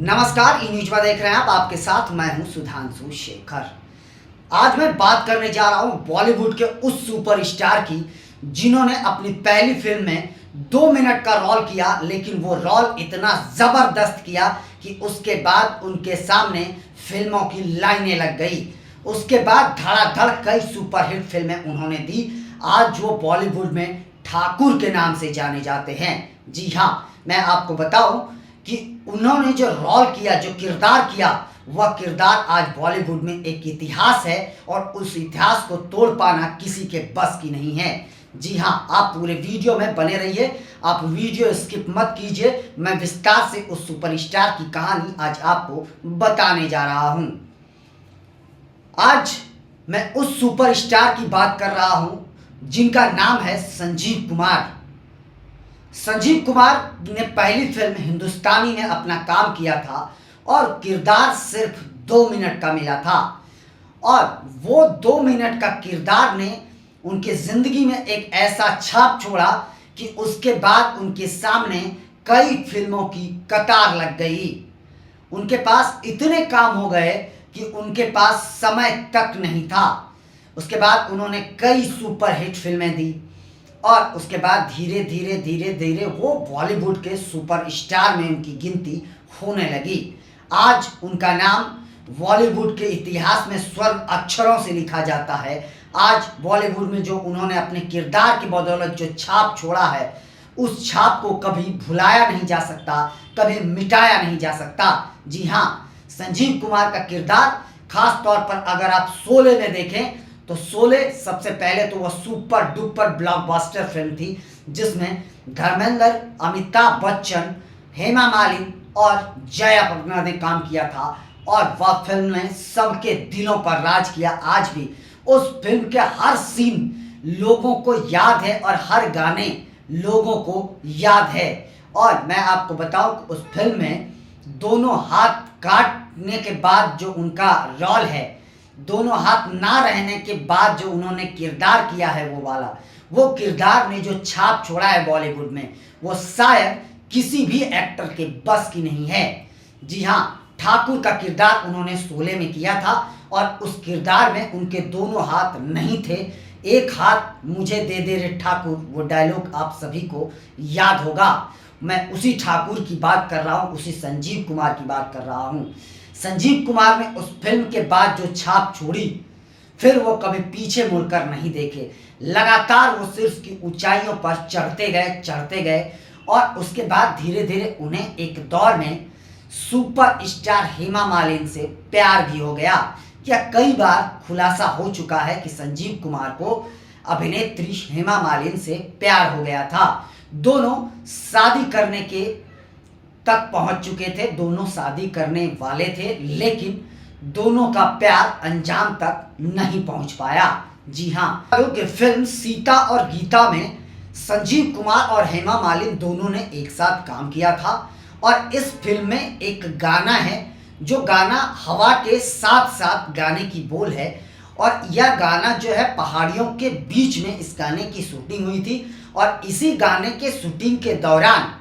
नमस्कार, ई न्यूज में देख रहे हैं आप। आपके साथ मैं हूं सुधांशु शेखर। आज मैं बात करने जा रहा हूं बॉलीवुड के उस सुपरस्टार की जिन्होंने अपनी पहली फिल्म में 2 मिनट का रोल किया, लेकिन वो रोल इतना जबरदस्त किया कि उसके बाद उनके सामने फिल्मों की लाइनें लग गई। उसके बाद धड़ाधड़ कई सुपरहिट फिल्में उन्होंने दी। आज वो बॉलीवुड में ठाकुर के नाम से जाने जाते हैं। जी हाँ, मैं आपको बताऊं कि उन्होंने जो रोल किया, जो किरदार किया, वह किरदार आज बॉलीवुड में एक इतिहास है और उस इतिहास को तोड़ पाना किसी के बस की नहीं है। जी हाँ, आप पूरे वीडियो में बने रहिए, आप वीडियो स्किप मत कीजिए। मैं विस्तार से उस सुपरस्टार की कहानी आज आपको बताने जा रहा हूं। आज मैं उस सुपरस्टार की बात कर रहा हूं जिनका नाम है संजीव कुमार। संजीव कुमार ने पहली फिल्म हिंदुस्तानी में अपना काम किया था और किरदार सिर्फ 2 मिनट का मिला था, और वो 2 मिनट का किरदार ने उनके ज़िंदगी में एक ऐसा छाप छोड़ा कि उसके बाद उनके सामने कई फिल्मों की कतार लग गई। उनके पास इतने काम हो गए कि उनके पास समय तक नहीं था। उसके बाद उन्होंने कई सुपरहिट फिल्में दी और उसके बाद धीरे धीरे वो बॉलीवुड के सुपरस्टार में उनकी गिनती होने लगी। आज उनका नाम बॉलीवुड के इतिहास में स्वर्ण अक्षरों से लिखा जाता है। आज बॉलीवुड में जो उन्होंने अपने किरदार की बदौलत जो छाप छोड़ा है, उस छाप को कभी भुलाया नहीं जा सकता, कभी मिटाया नहीं जा सकता। जी हाँ, संजीव कुमार का किरदार खास तौर पर अगर आप शोले में देखें तो शोले सबसे पहले तो वह सुपर डुपर ब्लॉकबस्टर फिल्म थी जिसमें धर्मेंद्र, अमिताभ बच्चन, हेमा मालिनी और जया प्रदा ने काम किया था, और वह फिल्म ने सबके दिलों पर राज किया। आज भी उस फिल्म के हर सीन लोगों को याद है और हर गाने लोगों को याद है। और मैं आपको बताऊं कि उस फिल्म में दोनों हाथ काटने के बाद जो उनका रोल है, दोनों हाथ ना रहने के बाद जो उन्होंने किरदार किया है, वो किरदार ने जो छाप छोड़ा है बॉलीवुड में, वो शायद किसी भी एक्टर के बस की नहीं है। जी हाँ, ठाकुर का किरदार उन्होंने शोले में किया था और उस किरदार में उनके दोनों हाथ नहीं थे। एक हाथ मुझे दे दे रे ठाकुर, वो डायलॉग आप सभी को याद होगा। मैं उसी ठाकुर की बात कर रहा हूँ, उसी संजीव कुमार की बात कर रहा हूँ। संजीव कुमार ने उस फिल्म के बाद जो छाप छोड़ी, फिर वो कभी पीछे मुड़कर नहीं देखे। लगातार वो सिर्फ की ऊंचाइयों पर चढ़ते गए और उसके बाद धीरे धीरे उन्हें एक दौर में सुपरस्टार हेमा मालिनी से प्यार भी हो गया। क्या कई बार खुलासा हो चुका है कि संजीव कुमार को अभिनेत्री हेमा मालिनी से प्यार हो गया था। दोनों शादी करने के तक पहुंच चुके थे, दोनों शादी करने वाले थे, लेकिन दोनों का प्यार अंजाम तक नहीं पहुंच पाया। जी हाँ, क्योंकि फिल्म सीता और गीता में संजीव कुमार और हेमा मालिनी दोनों ने एक साथ काम किया था, और इस फिल्म में एक गाना है, जो गाना हवा के साथ साथ गाने की बोल है, और यह गाना जो है पहाड़ियों के बीच में इस गाने की शूटिंग हुई थी, और इसी गाने के शूटिंग के दौरान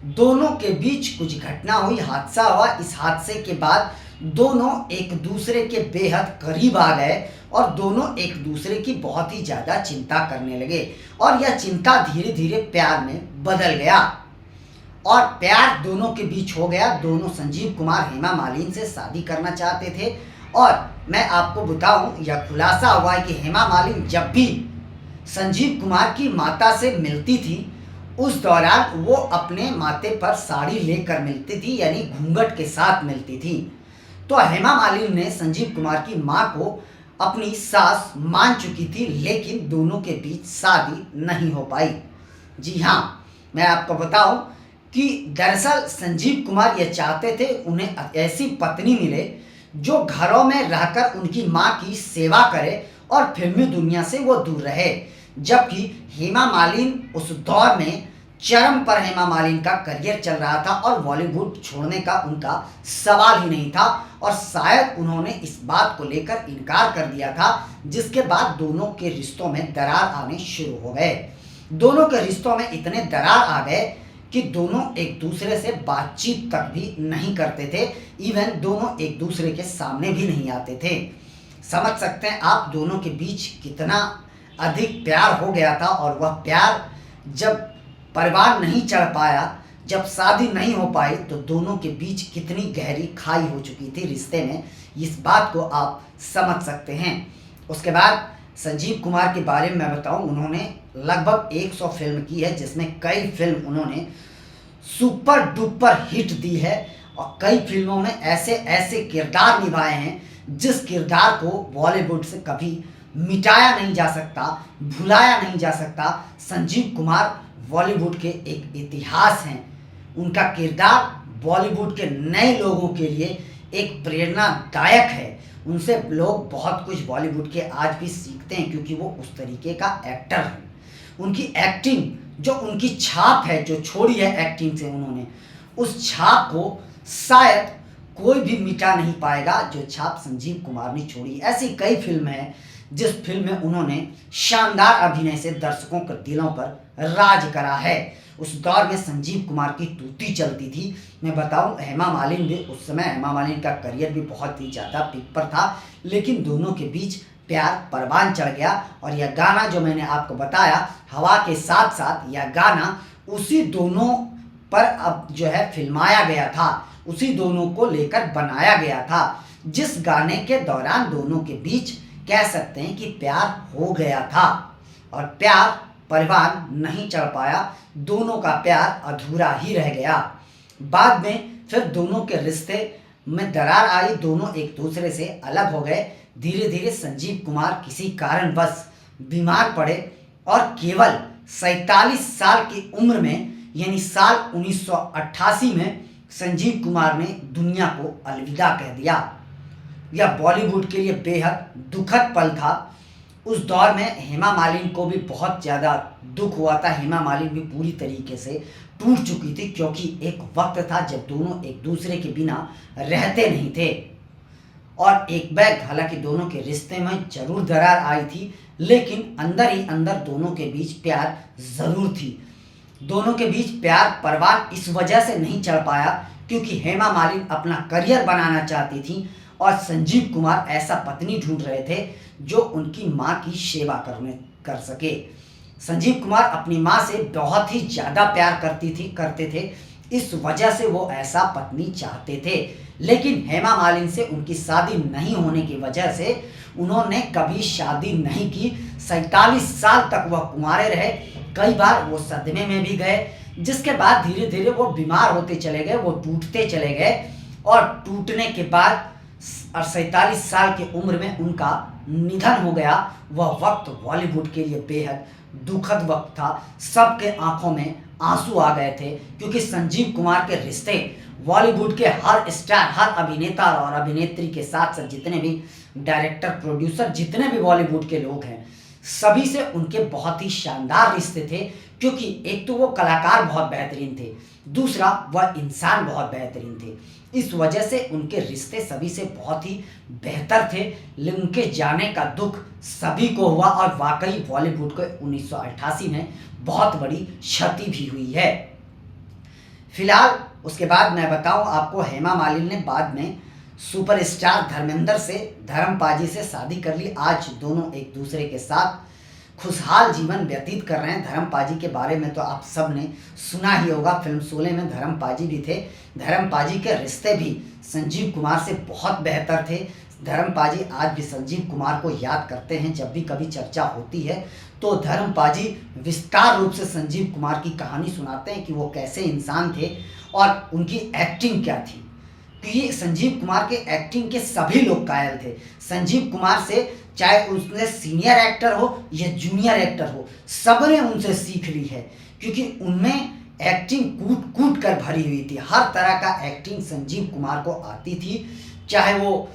दोनों के बीच कुछ घटना हुई, हादसा हुआ। इस हादसे के बाद दोनों एक दूसरे के बेहद करीब आ गए और दोनों एक दूसरे की बहुत ही ज़्यादा चिंता करने लगे, और यह चिंता धीरे धीरे प्यार में बदल गया और प्यार दोनों के बीच हो गया। दोनों, संजीव कुमार हेमा मालिनी से शादी करना चाहते थे, और मैं आपको बताऊं, यह खुलासा हुआ है कि हेमा मालिनी जब भी संजीव कुमार की माता से मिलती थी, उस दौरान वो अपने माथे पर साड़ी लेकर मिलती थी, यानी घूंघट के साथ मिलती थी। तो हेमा मालिनी ने संजीव कुमार की मां को अपनी सास मान चुकी थी, लेकिन दोनों के बीच शादी नहीं हो पाई। जी हाँ, मैं आपको बताऊं कि दरअसल संजीव कुमार ये चाहते थे उन्हें ऐसी पत्नी मिले जो घरों में रहकर उनकी मां की सेवा करे और फिल्मी दुनिया से वो दूर रहे। जबकि हेमा मालिनी उस दौर में चरम पर हेमा मालिनी का करियर चल रहा था और बॉलीवुड छोड़ने का उनका सवाल ही नहीं था, और शायद उन्होंने इस बात को लेकर इनकार कर दिया था, जिसके बाद दोनों के रिश्तों में दरार आने शुरू हो गए। दोनों के रिश्तों में इतने दरार आ गए कि दोनों एक दूसरे से बातचीत तक भी नहीं करते थे, इवन दोनों एक दूसरे के सामने भी नहीं आते थे। समझ सकते हैं आप दोनों के बीच कितना अधिक प्यार हो गया था, और वह प्यार जब परिवार नहीं चढ़ पाया, जब शादी नहीं हो पाई, तो दोनों के बीच कितनी गहरी खाई हो चुकी थी रिश्ते में, इस बात को आप समझ सकते हैं। उसके बाद संजीव कुमार के बारे में मैं बताऊं, उन्होंने लगभग 100 फिल्म की है, जिसमें कई फिल्म उन्होंने सुपर डुपर हिट दी है, और कई फिल्मों में ऐसे ऐसे किरदार निभाए हैं जिस किरदार को बॉलीवुड से कभी मिटाया नहीं जा सकता, भुलाया नहीं जा सकता। संजीव कुमार बॉलीवुड के एक इतिहास हैं। उनका किरदार बॉलीवुड के नए लोगों के लिए एक प्रेरणादायक है। उनसे लोग बहुत कुछ बॉलीवुड के आज भी सीखते हैं, क्योंकि वो उस तरीके का एक्टर है। उनकी एक्टिंग, जो उनकी छाप है जो छोड़ी है एक्टिंग से उन्होंने, उस छाप को शायद कोई भी मिटा नहीं पाएगा जो छाप संजीव कुमार ने छोड़ी। ऐसी कई फिल्में हैं जिस फिल्म में उन्होंने शानदार अभिनय से दर्शकों के दिलों पर राज करा है। उस दौर में संजीव कुमार की तूती चलती थी। मैं बताऊं, हेमा मालिनी भी उस समय, हेमा मालिनी का करियर भी बहुत ही ज़्यादा पीक पर था, लेकिन दोनों के बीच प्यार परवान चढ़ गया। और यह गाना जो मैंने आपको बताया, हवा के साथ साथ, यह गाना उसी दोनों पर अब जो है फिल्माया गया था, उसी दोनों को लेकर बनाया गया था, जिस गाने के दौरान दोनों के बीच कह सकते हैं कि प्यार हो गया था, और प्यार परिवार नहीं चढ़ पाया, दोनों का प्यार अधूरा ही रह गया। बाद में फिर दोनों के रिश्ते में दरार आई, दोनों एक दूसरे से अलग हो गए। धीरे धीरे संजीव कुमार किसी कारणवश बीमार पड़े, और केवल 47 साल की उम्र में, यानी साल 1988 में संजीव कुमार ने दुनिया को अलविदा कह दिया। यह बॉलीवुड के लिए बेहद दुखद पल था। उस दौर में हेमा मालिनी को भी बहुत ज़्यादा दुख हुआ था। हेमा मालिनी भी पूरी तरीके से टूट चुकी थी, क्योंकि एक वक्त था जब दोनों एक दूसरे के बिना रहते नहीं थे। और एक बैग, हालांकि दोनों के रिश्ते में जरूर दरार आई थी, लेकिन अंदर ही अंदर दोनों के बीच प्यार ज़रूर थी। दोनों के बीच प्यार परवान इस वजह से नहीं चढ़ पाया क्योंकि हेमा मालिनी अपना करियर बनाना चाहती थी, और संजीव कुमार ऐसा पत्नी ढूंढ रहे थे जो उनकी माँ की सेवा कर सके। संजीव कुमार अपनी माँ से बहुत ही ज़्यादा प्यार करते थे, इस वजह से वो ऐसा पत्नी चाहते थे। लेकिन हेमा मालिनी से उनकी शादी नहीं होने की वजह से उन्होंने कभी शादी नहीं की। 47 साल तक वह कुंवारे रहे। कई बार वो सदमे में भी गए, जिसके बाद धीरे धीरे वो बीमार होते चले गए, वो टूटते चले गए, और टूटने के बाद 47 साल की उम्र में उनका निधन हो गया। वह वक्त बॉलीवुड के लिए बेहद दुखद वक्त था। सबके आंखों में आंसू आ गए थे, क्योंकि संजीव कुमार के रिश्ते बॉलीवुड के हर स्टार, हर अभिनेता और अभिनेत्री के साथ साथ जितने भी डायरेक्टर, प्रोड्यूसर, जितने भी बॉलीवुड के लोग हैं, सभी से उनके बहुत ही शानदार रिश्ते थे। क्योंकि एक तो वो कलाकार बहुत बेहतरीन थे, दूसरा वह इंसान बहुत बेहतरीन थे। इस वजह से उनके रिश्ते सभी से बहुत ही बेहतर थे। लेकिन उनके जाने का दुख सभी को हुआ, और वाकई बॉलीवुड को 1988 में बहुत बड़ी क्षति भी हुई है। फिलहाल उसके बाद मैं बताऊं आपको, हेमा मालिनी ने बाद में सुपरस्टार धर्मेंद्र से, धर्मपाजी से शादी कर ली। आज दोनों एक दूसरे के साथ खुशहाल जीवन व्यतीत कर रहे हैं। धर्मपाजी के बारे में तो आप सब ने सुना ही होगा, फिल्म शोले में धर्मपाजी भी थे। धर्मपाजी के रिश्ते भी संजीव कुमार से बहुत बेहतर थे। धर्मपाजी आज भी संजीव कुमार को याद करते हैं। जब भी कभी चर्चा होती है तो धर्मपाजी विस्तार रूप से संजीव कुमार की कहानी सुनाते हैं कि वो कैसे इंसान थे और उनकी एक्टिंग क्या थी। क्योंकि संजीव कुमार के एक्टिंग के सभी लोग कायल थे। संजीव कुमार से, चाहे उसने सीनियर एक्टर हो या जूनियर एक्टर हो, सबने उनसे सीख ली है, क्योंकि उनमें एक्टिंग कूट कूट कर भरी हुई थी। हर तरह का एक्टिंग संजीव कुमार को आती थी, चाहे वो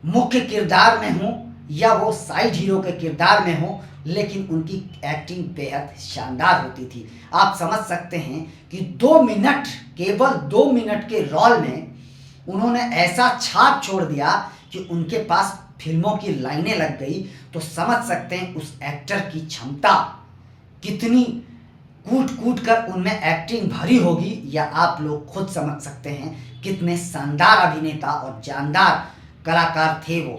मुख्य किरदार में हो या वो साइड हीरो के किरदार में हो, लेकिन उनकी एक्टिंग बेहद शानदार होती थी। आप समझ सकते हैं कि 2 मिनट, केवल 2 मिनट के रोल में उन्होंने ऐसा छाप छोड़ दिया कि उनके पास फिल्मों की लाइनें लग गई। तो समझ सकते हैं उस एक्टर की क्षमता कितनी कूट कूट कर उनमें एक्टिंग भरी होगी, या आप लोग खुद समझ सकते हैं कितने शानदार अभिनेता और जानदार कलाकार थे वो।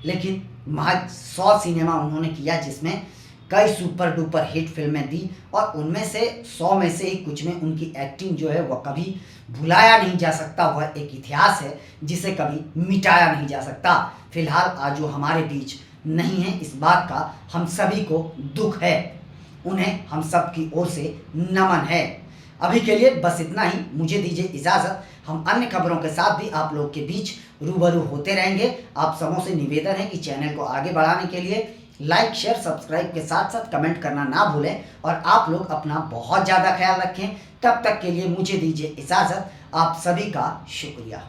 लेकिन महज 100 सिनेमा उन्होंने किया, जिसमें कई सुपर डुपर हिट फिल्में दी, और उनमें से 100 में से ही कुछ में उनकी एक्टिंग जो है वह कभी भुलाया नहीं जा सकता। वह एक इतिहास है जिसे कभी मिटाया नहीं जा सकता। फिलहाल आज जो हमारे बीच नहीं है, इस बात का हम सभी को दुख है। उन्हें हम सब की ओर से नमन है। अभी के लिए बस इतना ही, मुझे दीजिए इजाज़त। हम अन्य खबरों के साथ भी आप लोग के बीच रूबरू होते रहेंगे। आप सबों से निवेदन है कि चैनल को आगे बढ़ाने के लिए लाइक शेयर सब्सक्राइब के साथ साथ कमेंट करना ना भूलें, और आप लोग अपना बहुत ज़्यादा ख्याल रखें। तब तक के लिए मुझे दीजिए इजाज़त। आप सभी का शुक्रिया।